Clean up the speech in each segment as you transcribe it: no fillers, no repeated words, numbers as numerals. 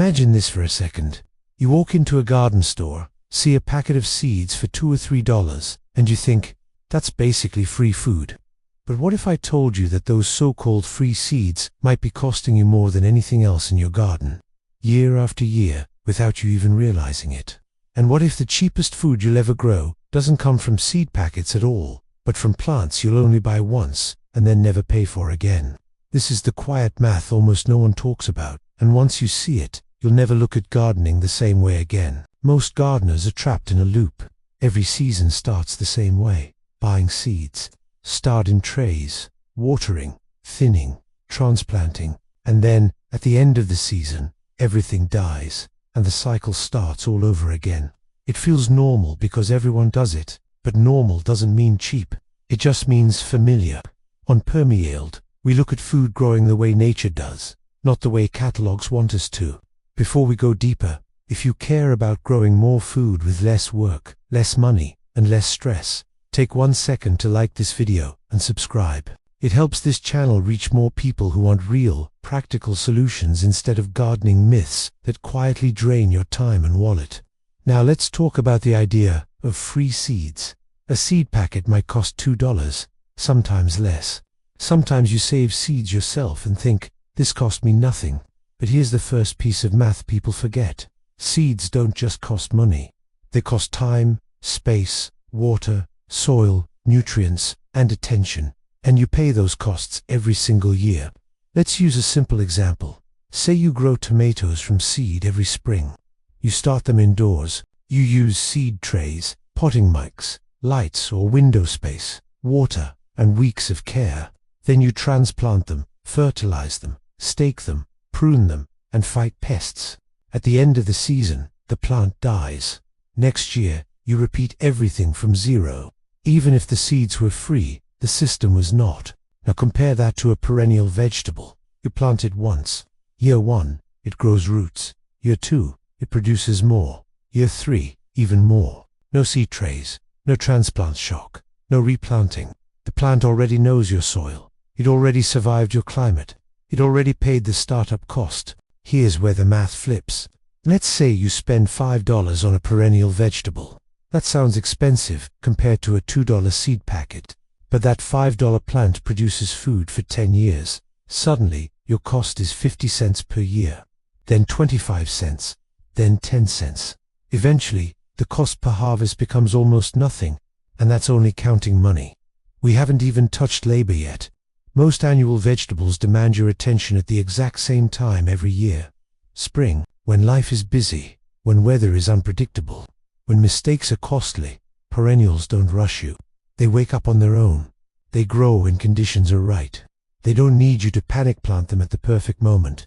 Imagine this for a second. You walk into a garden store, see a packet of seeds for $2 or $3, and you think, that's basically free food. But what if I told you that those so-called free seeds might be costing you more than anything else in your garden, year after year, without you even realizing it? And what if the cheapest food you'll ever grow doesn't come from seed packets at all, but from plants you'll only buy once and then never pay for again? This is the quiet math almost no one talks about, and once you see it, you'll never look at gardening the same way again. Most gardeners are trapped in a loop. Every season starts the same way. Buying seeds, start in trays, watering, thinning, transplanting, and then, at the end of the season, everything dies, and the cycle starts all over again. It feels normal because everyone does it, but normal doesn't mean cheap. It just means familiar. On PermaYield, we look at food growing the way nature does, not the way catalogs want us to. Before we go deeper, if you care about growing more food with less work, less money, and less stress, take 1 second to like this video and subscribe. It helps this channel reach more people who want real, practical solutions instead of gardening myths that quietly drain your time and wallet. Now let's talk about the idea of free seeds. A seed packet might cost $2, sometimes less. Sometimes you save seeds yourself and think, this cost me nothing. But here's the first piece of math people forget. Seeds don't just cost money. They cost time, space, water, soil, nutrients, and attention. And you pay those costs every single year. Let's use a simple example. Say you grow tomatoes from seed every spring. You start them indoors. You use seed trays, potting mics, lights or window space, water, and weeks of care. Then you transplant them, fertilize them, stake them, prune them, and fight pests. At the end of the season, the plant dies. Next year, you repeat everything from zero. Even if the seeds were free, the system was not. Now compare that to a perennial vegetable. You plant it once. Year 1, it grows roots. Year 2, it produces more. Year 3, even more. No seed trays, no transplant shock, no replanting. The plant already knows your soil. It already survived your climate. It already paid the startup cost. Here's where the math flips. Let's say you spend $5 on a perennial vegetable. That sounds expensive compared to a $2 seed packet. But that $5 plant produces food for 10 years. Suddenly, your cost is 50 cents per year. Then 25 cents. Then 10 cents. Eventually, the cost per harvest becomes almost nothing. And that's only counting money. We haven't even touched labor yet. Most annual vegetables demand your attention at the exact same time every year. Spring, when life is busy, when weather is unpredictable, when mistakes are costly, perennials don't rush you. They wake up on their own. They grow when conditions are right. They don't need you to panic plant them at the perfect moment.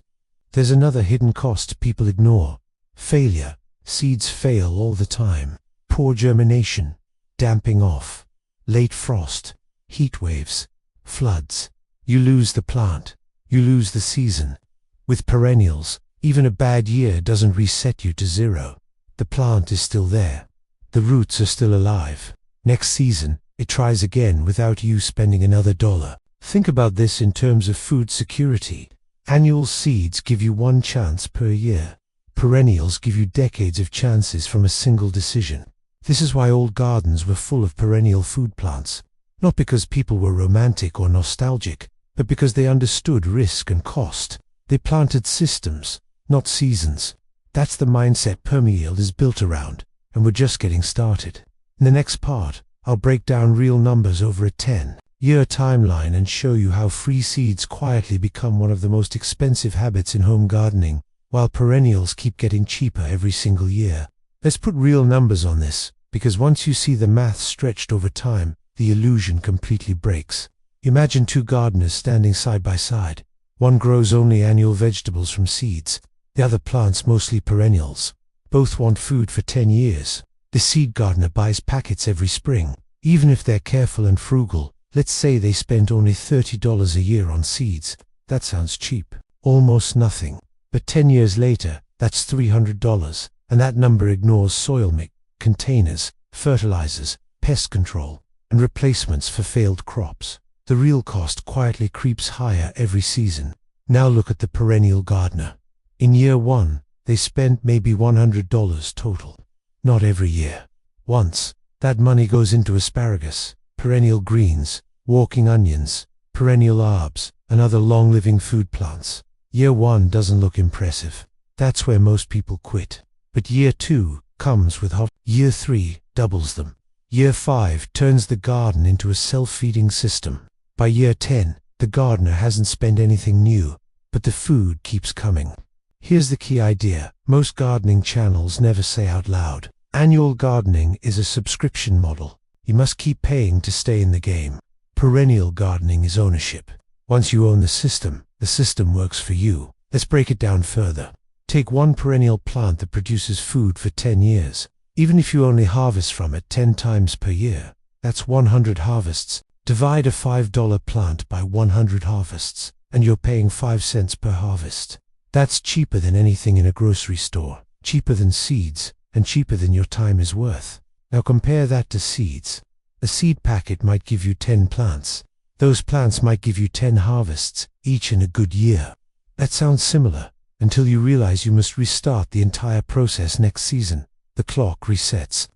There's another hidden cost people ignore. Failure. Seeds fail all the time. Poor germination, damping off, late frost, heat waves, floods. You lose the plant. You lose the season. With perennials, even a bad year doesn't reset you to zero. The plant is still there. The roots are still alive. Next season, it tries again without you spending another dollar. Think about this in terms of food security. Annual seeds give you one chance per year. Perennials give you decades of chances from a single decision. This is why old gardens were full of perennial food plants. Not because people were romantic or nostalgic, but because they understood risk and cost. They planted systems, not seasons. That's the mindset PermaYield is built around, and we're just getting started. In the next part, I'll break down real numbers over a 10-year timeline and show you how free seeds quietly become one of the most expensive habits in home gardening, while perennials keep getting cheaper every single year. Let's put real numbers on this, because once you see the math stretched over time, the illusion completely breaks. Imagine two gardeners standing side by side. One grows only annual vegetables from seeds. The other plants mostly perennials. Both want food for 10 years. The seed gardener buys packets every spring. Even if they're careful and frugal, let's say they spend only $30 a year on seeds. That sounds cheap. Almost nothing. But 10 years later, that's $300. And that number ignores soil mix, containers, fertilizers, pest control, and replacements for failed crops. The real cost quietly creeps higher every season. Now look at the perennial gardener. In year 1, they spent maybe $100 total. Not every year. Once, that money goes into asparagus, perennial greens, walking onions, perennial herbs, and other long-living food plants. Year 1 doesn't look impressive. That's where most people quit. But year 2 comes with hot. Year 3 doubles them. Year 5 turns the garden into a self-feeding system. By year 10, the gardener hasn't spent anything new, but the food keeps coming. Here's the key idea most gardening channels never say out loud. Annual gardening is a subscription model. You must keep paying to stay in the game. Perennial gardening is ownership. Once you own the system works for you. Let's break it down further. Take one perennial plant that produces food for 10 years. Even if you only harvest from it 10 times per year, that's 100 harvests. Divide a $5 plant by 100 harvests, and you're paying 5 cents per harvest. That's cheaper than anything in a grocery store, cheaper than seeds, and cheaper than your time is worth. Now compare that to seeds. A seed packet might give you 10 plants. Those plants might give you 10 harvests, each in a good year. That sounds similar, until you realize you must restart the entire process next season. The clock resets.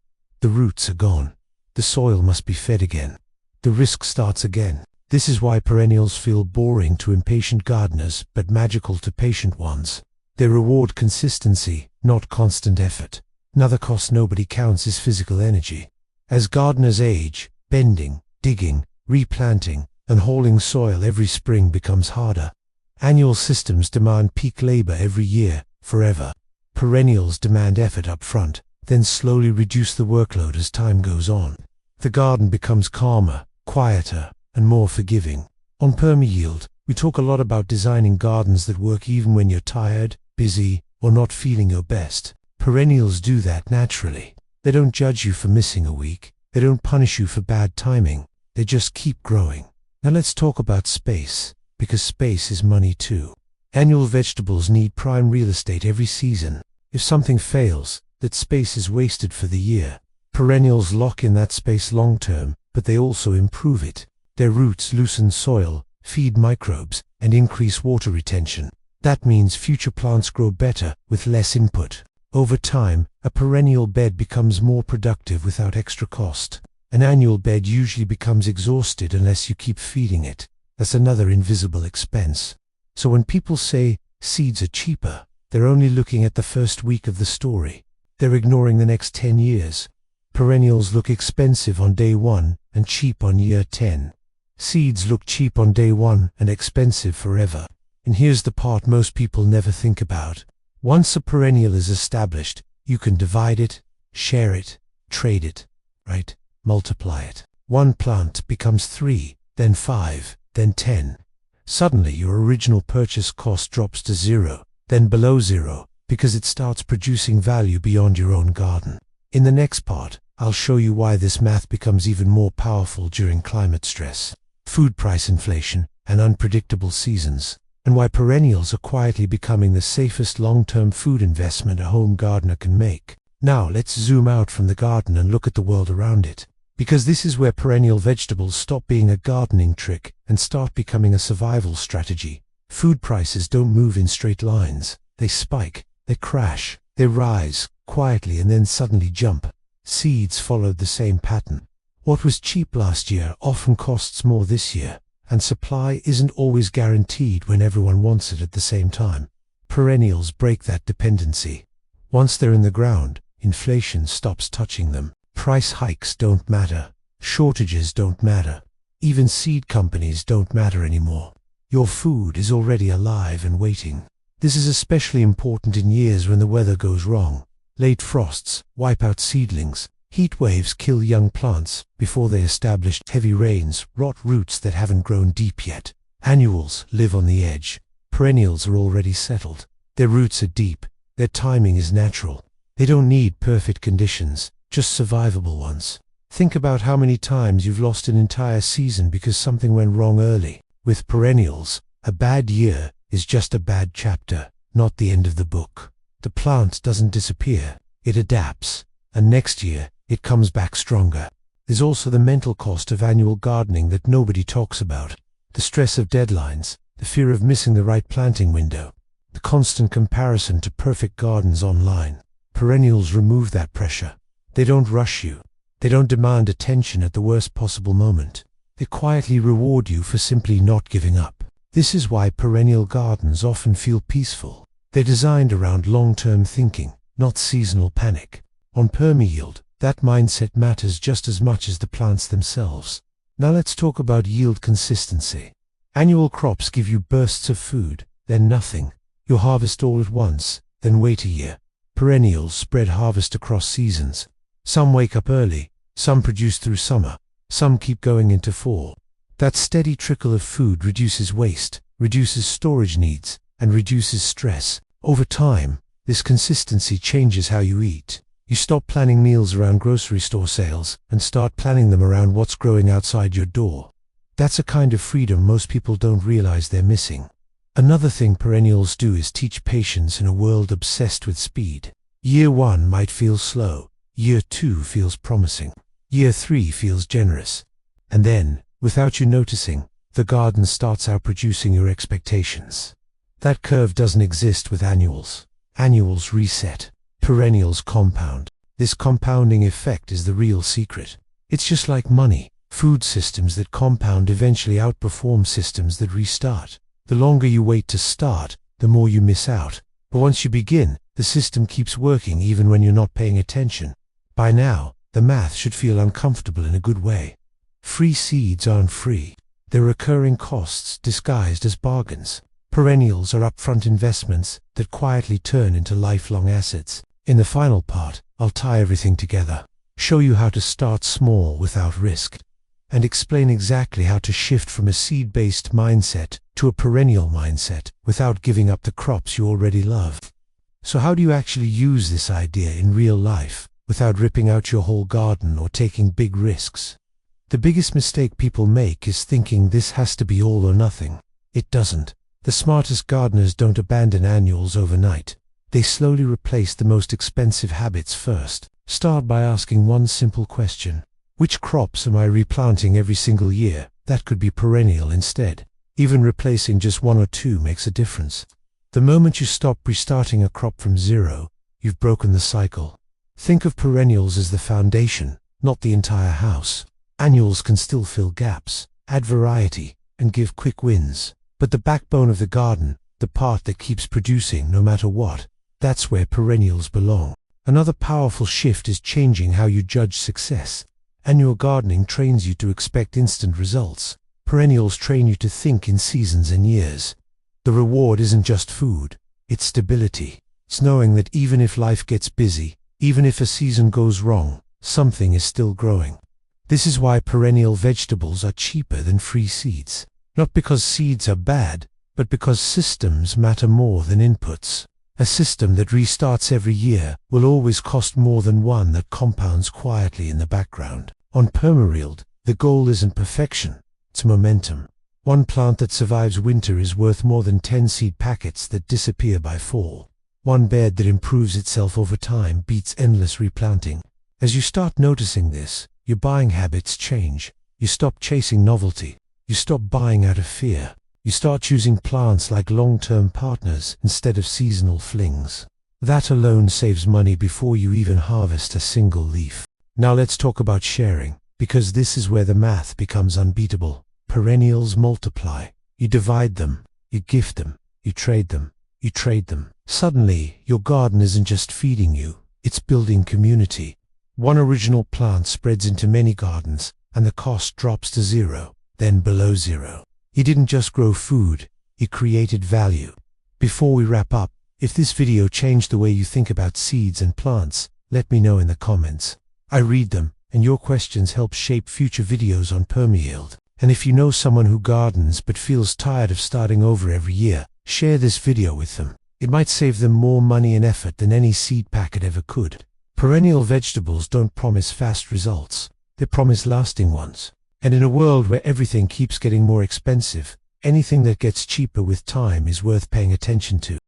The roots are gone. The soil must be fed again. The risk starts again. This is why perennials feel boring to impatient gardeners, but magical to patient ones. They reward consistency, not constant effort. Another cost nobody counts is physical energy. As gardeners age, bending, digging, replanting, and hauling soil every spring becomes harder. Annual systems demand peak labor every year, forever. Perennials demand effort up front, then slowly reduce the workload as time goes on. The garden becomes calmer, quieter, and more forgiving. On PermaYield, we talk a lot about designing gardens that work even when you're tired, busy, or not feeling your best. Perennials do that naturally. They don't judge you for missing a week. They don't punish you for bad timing. They just keep growing. Now let's talk about space, because space is money too. Annual vegetables need prime real estate every season. If something fails, that space is wasted for the year. Perennials lock in that space long term, but they also improve it. Their roots loosen soil, feed microbes, and increase water retention. That means future plants grow better with less input. Over time, a perennial bed becomes more productive without extra cost. An annual bed usually becomes exhausted unless you keep feeding it. That's another invisible expense. So when people say seeds are cheaper, they're only looking at the first week of the story. They're ignoring the next 10 years. Perennials look expensive on day 1 and cheap on year 10. Seeds look cheap on day 1 and expensive forever. And here's the part most people never think about. Once a perennial is established, you can divide it, share it, trade it, right? Multiply it. One plant becomes 3, then 5, then 10. Suddenly your original purchase cost drops to 0, then below 0, because it starts producing value beyond your own garden. In the next part, I'll show you why this math becomes even more powerful during climate stress, food price inflation, and unpredictable seasons, and why perennials are quietly becoming the safest long-term food investment a home gardener can make. Now let's zoom out from the garden and look at the world around it. Because this is where perennial vegetables stop being a gardening trick and start becoming a survival strategy. Food prices don't move in straight lines. They spike, they crash, they rise, quietly and then suddenly jump. Seeds followed the same pattern. What was cheap last year often costs more this year, and supply isn't always guaranteed when everyone wants it at the same time. Perennials break that dependency. Once they're in the ground, inflation stops touching them. Price hikes don't matter. Shortages don't matter. Even seed companies don't matter anymore. Your food is already alive and waiting. This is especially important in years when the weather goes wrong. Late frosts wipe out seedlings. Heat waves kill young plants before they establish. Heavy rains rot roots that haven't grown deep yet. Annuals live on the edge. Perennials are already settled. Their roots are deep. Their timing is natural. They don't need perfect conditions, just survivable ones. Think about how many times you've lost an entire season because something went wrong early. With perennials, a bad year is just a bad chapter, not the end of the book. The plant doesn't disappear, it adapts, and next year it comes back stronger. There's also the mental cost of annual gardening that nobody talks about. The stress of deadlines, the fear of missing the right planting window. the constant comparison to perfect gardens online. Perennials remove that pressure. They don't rush you. They don't demand attention at the worst possible moment. They quietly reward you for simply not giving up. This is why perennial gardens often feel peaceful. They're designed around long-term thinking, not seasonal panic. On PermaYield, that mindset matters just as much as the plants themselves. Now let's talk about yield consistency. Annual crops give you bursts of food, then nothing. You harvest all at once, then wait a year. Perennials spread harvest across seasons. Some wake up early, some produce through summer, some keep going into fall. That steady trickle of food reduces waste, reduces storage needs, and reduces stress. Over time, this consistency changes how you eat. You stop planning meals around grocery store sales and start planning them around what's growing outside your door. That's a kind of freedom most people don't realize they're missing. Another thing perennials do is teach patience in a world obsessed with speed. Year 1 might feel slow. Year 2 feels promising. Year 3 feels generous. And then, without you noticing, the garden starts outproducing your expectations. That curve doesn't exist with annuals. Annuals reset. Perennials compound. This compounding effect is the real secret. It's just like money. Food systems that compound eventually outperform systems that restart. The longer you wait to start, the more you miss out. But once you begin, the system keeps working even when you're not paying attention. By now, the math should feel uncomfortable in a good way. Free seeds aren't free. They're recurring costs disguised as bargains. Perennials are upfront investments that quietly turn into lifelong assets. In the final part, I'll tie everything together, show you how to start small without risk, and explain exactly how to shift from a seed-based mindset to a perennial mindset without giving up the crops you already love. So how do you actually use this idea in real life without ripping out your whole garden or taking big risks? The biggest mistake people make is thinking this has to be all or nothing. It doesn't. The smartest gardeners don't abandon annuals overnight. They slowly replace the most expensive habits first. Start by asking one simple question. Which crops am I replanting every single year? That could be perennial instead. Even replacing just 1 or 2 makes a difference. The moment you stop restarting a crop from zero, you've broken the cycle. Think of perennials as the foundation, not the entire house. Annuals can still fill gaps, add variety, and give quick wins. But the backbone of the garden, the part that keeps producing no matter what, that's where perennials belong. Another powerful shift is changing how you judge success. Annual gardening trains you to expect instant results. Perennials train you to think in seasons and years. The reward isn't just food, it's stability. It's knowing that even if life gets busy, even if a season goes wrong, something is still growing. This is why perennial vegetables are cheaper than free seeds. Not because seeds are bad, but because systems matter more than inputs. A system that restarts every year will always cost more than one that compounds quietly in the background. On PermaYield, the goal isn't perfection, it's momentum. One plant that survives winter is worth more than 10 seed packets that disappear by fall. One bed that improves itself over time beats endless replanting. As you start noticing this, your buying habits change. You stop chasing novelty. You stop buying out of fear. You start choosing plants like long-term partners instead of seasonal flings. That alone saves money before you even harvest a single leaf. Now let's talk about sharing, because this is where the math becomes unbeatable. Perennials multiply. You divide them, you gift them, you trade them, you trade them. Suddenly, your garden isn't just feeding you, it's building community. One original plant spreads into many gardens, and the cost drops to zero, then below zero. You didn't just grow food, you created value. Before we wrap up, if this video changed the way you think about seeds and plants, let me know in the comments. I read them, and your questions help shape future videos on PermaYield. And if you know someone who gardens but feels tired of starting over every year, share this video with them. It might save them more money and effort than any seed packet ever could. Perennial vegetables don't promise fast results, they promise lasting ones. And in a world where everything keeps getting more expensive, anything that gets cheaper with time is worth paying attention to.